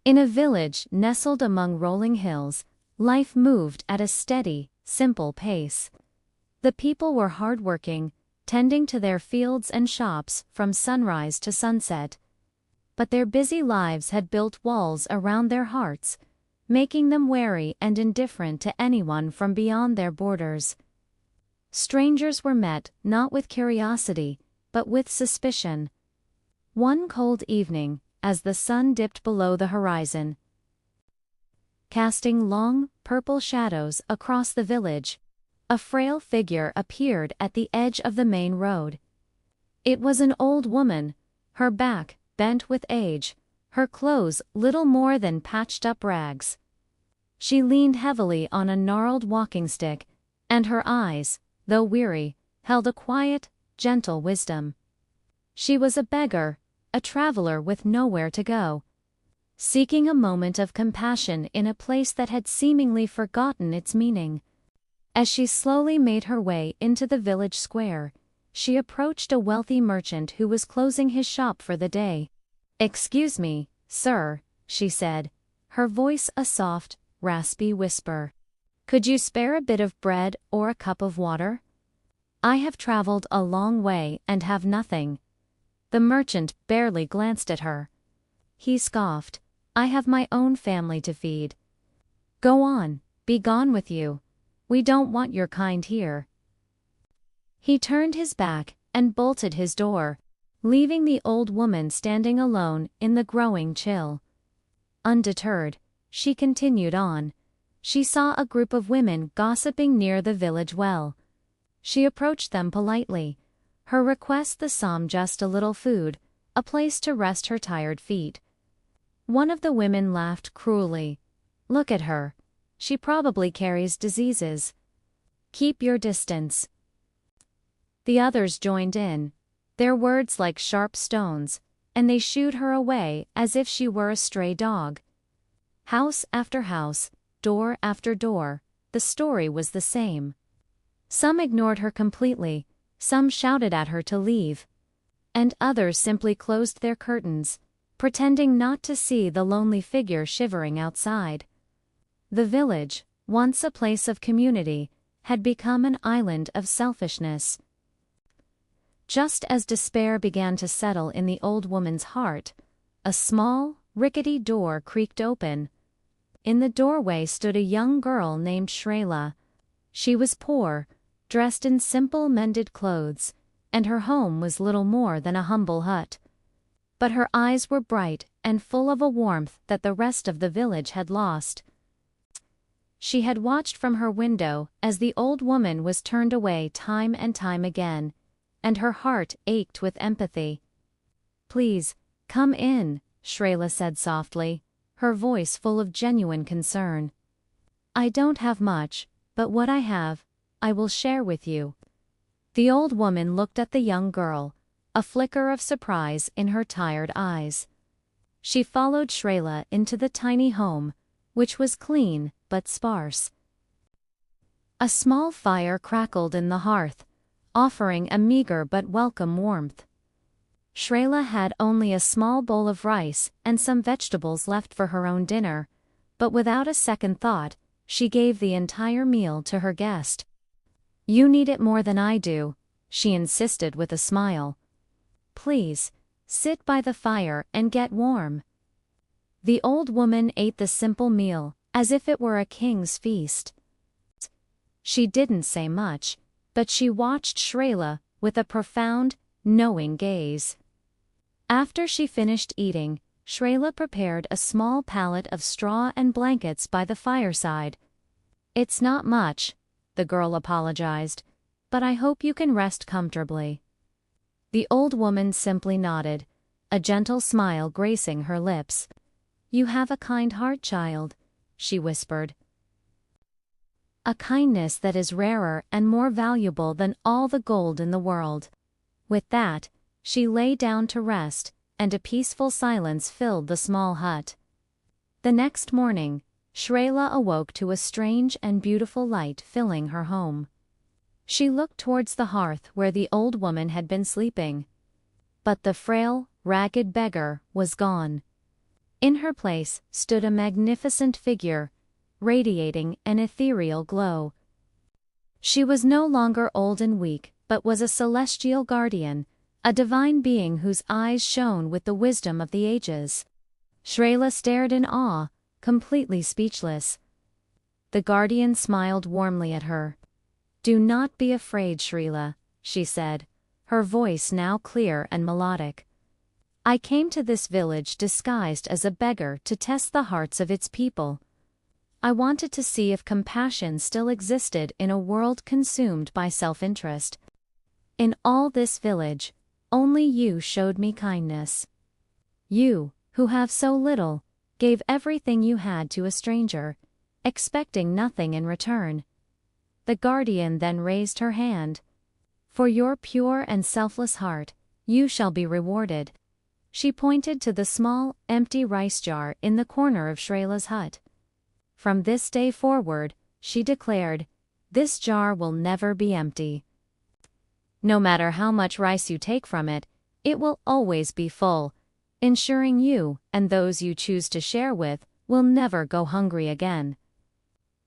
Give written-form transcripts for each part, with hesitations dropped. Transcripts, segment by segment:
In a village nestled among rolling hills, life moved at a steady, simple pace. The people were hardworking, tending to their fields and shops from sunrise to sunset. But their busy lives had built walls around their hearts, making them wary and indifferent to anyone from beyond their borders. Strangers were met not with curiosity, but with suspicion. One cold evening, as the sun dipped below the horizon, casting long, purple shadows across the village, a frail figure appeared at the edge of the main road. It was an old woman, her back bent with age, her clothes little more than patched-up rags. She leaned heavily on a gnarled walking stick, and her eyes, though weary, held a quiet, gentle wisdom. She was a beggar, a traveler with nowhere to go, seeking a moment of compassion in a place that had seemingly forgotten its meaning. As she slowly made her way into the village square, she approached a wealthy merchant who was closing his shop for the day. "Excuse me, sir," she said, her voice a soft, raspy whisper. "Could you spare a bit of bread or a cup of water? I have traveled a long way and have nothing." The merchant barely glanced at her. He scoffed, "I have my own family to feed. Go on, be gone with you. We don't want your kind here." He turned his back and bolted his door, leaving the old woman standing alone in the growing chill. Undeterred, she continued on. She saw a group of women gossiping near the village well. She approached them politely, her request the sum just a little food, a place to rest her tired feet. One of the women laughed cruelly. "Look at her. She probably carries diseases. Keep your distance." The others joined in, their words like sharp stones, and they shooed her away as if she were a stray dog. House after house, door after door, the story was the same. Some ignored her completely, some shouted at her to leave, and others simply closed their curtains, pretending not to see the lonely figure shivering outside. The village, once a place of community, had become an island of selfishness. Just as despair began to settle in the old woman's heart, a small, rickety door creaked open. In the doorway stood a young girl named Shrela. She was poor, dressed in simple mended clothes, and her home was little more than a humble hut. But her eyes were bright and full of a warmth that the rest of the village had lost. She had watched from her window as the old woman was turned away time and time again, and her heart ached with empathy. "Please, come in," Shrela said softly, her voice full of genuine concern. "I don't have much, but what I have, I will share with you." The old woman looked at the young girl, a flicker of surprise in her tired eyes. She followed Shrela into the tiny home, which was clean but sparse. A small fire crackled in the hearth, offering a meager but welcome warmth. Shrela had only a small bowl of rice and some vegetables left for her own dinner, but without a second thought, she gave the entire meal to her guest. "You need it more than I do," she insisted with a smile. "Please, sit by the fire and get warm." The old woman ate the simple meal, as if it were a king's feast. She didn't say much, but she watched Shrela with a profound, knowing gaze. After she finished eating, Shrela prepared a small pallet of straw and blankets by the fireside. "It's not much," the girl apologized, "but I hope you can rest comfortably." The old woman simply nodded, a gentle smile gracing her lips. "You have a kind heart, child," she whispered. "A kindness that is rarer and more valuable than all the gold in the world." With that, she lay down to rest, and a peaceful silence filled the small hut. The next morning, Shrela awoke to a strange and beautiful light filling her home. She looked towards the hearth where the old woman had been sleeping. But the frail, ragged beggar was gone. In her place stood a magnificent figure, radiating an ethereal glow. She was no longer old and weak, but was a celestial guardian, a divine being whose eyes shone with the wisdom of the ages. Shreyla stared in awe, completely speechless. The guardian smiled warmly at her. "Do not be afraid, Shreyla," she said, her voice now clear and melodic. "I came to this village disguised as a beggar to test the hearts of its people. I wanted to see if compassion still existed in a world consumed by self-interest. In all this village, only you showed me kindness. You, who have so little, gave everything you had to a stranger, expecting nothing in return." The guardian then raised her hand. "For your pure and selfless heart, you shall be rewarded." She pointed to the small, empty rice jar in the corner of Shreyla's hut. "From this day forward," she declared, "this jar will never be empty. No matter how much rice you take from it, it will always be full, ensuring you, and those you choose to share with, will never go hungry again."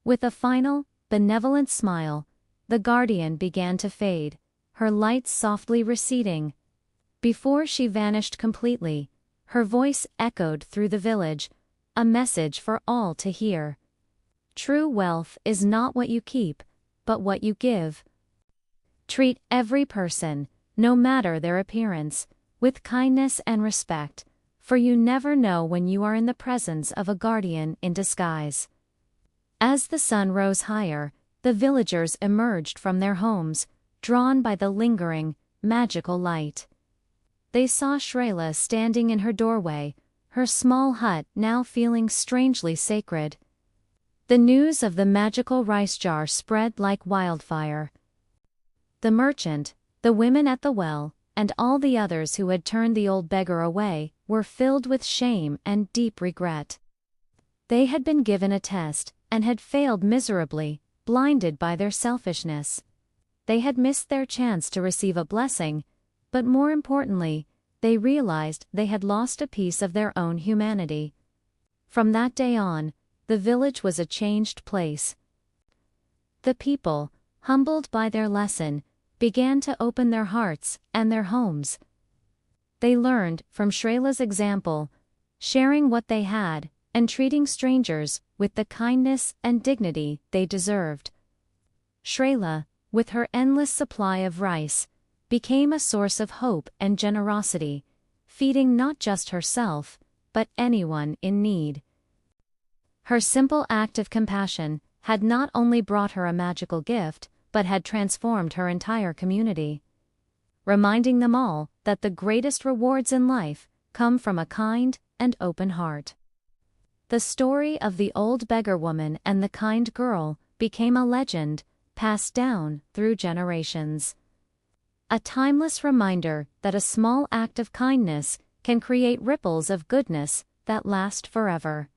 With a final, benevolent smile, the guardian began to fade, her lights softly receding. Before she vanished completely, her voice echoed through the village, a message for all to hear. True wealth is not what you keep, but what you give. Treat every person, no matter their appearance, with kindness and respect, for you never know when you are in the presence of a guardian in disguise. As the sun rose higher, the villagers emerged from their homes, drawn by the lingering, magical light. They saw Shreyla standing in her doorway, her small hut now feeling strangely sacred. The news of the magical rice jar spread like wildfire. The merchant, the women at the well, and all the others who had turned the old beggar away, were filled with shame and deep regret. They had been given a test, and had failed miserably, blinded by their selfishness. They had missed their chance to receive a blessing, but more importantly, they realized they had lost a piece of their own humanity. From that day on, the village was a changed place. The people, humbled by their lesson, began to open their hearts and their homes. They learned from Shreyla's example, sharing what they had, and treating strangers with the kindness and dignity they deserved. Shreyla, with her endless supply of rice, became a source of hope and generosity, feeding not just herself, but anyone in need. Her simple act of compassion had not only brought her a magical gift, but had transformed her entire community, reminding them all that the greatest rewards in life come from a kind and open heart. The story of the old beggar woman and the kind girl became a legend, passed down through generations. A timeless reminder that a small act of kindness can create ripples of goodness that last forever.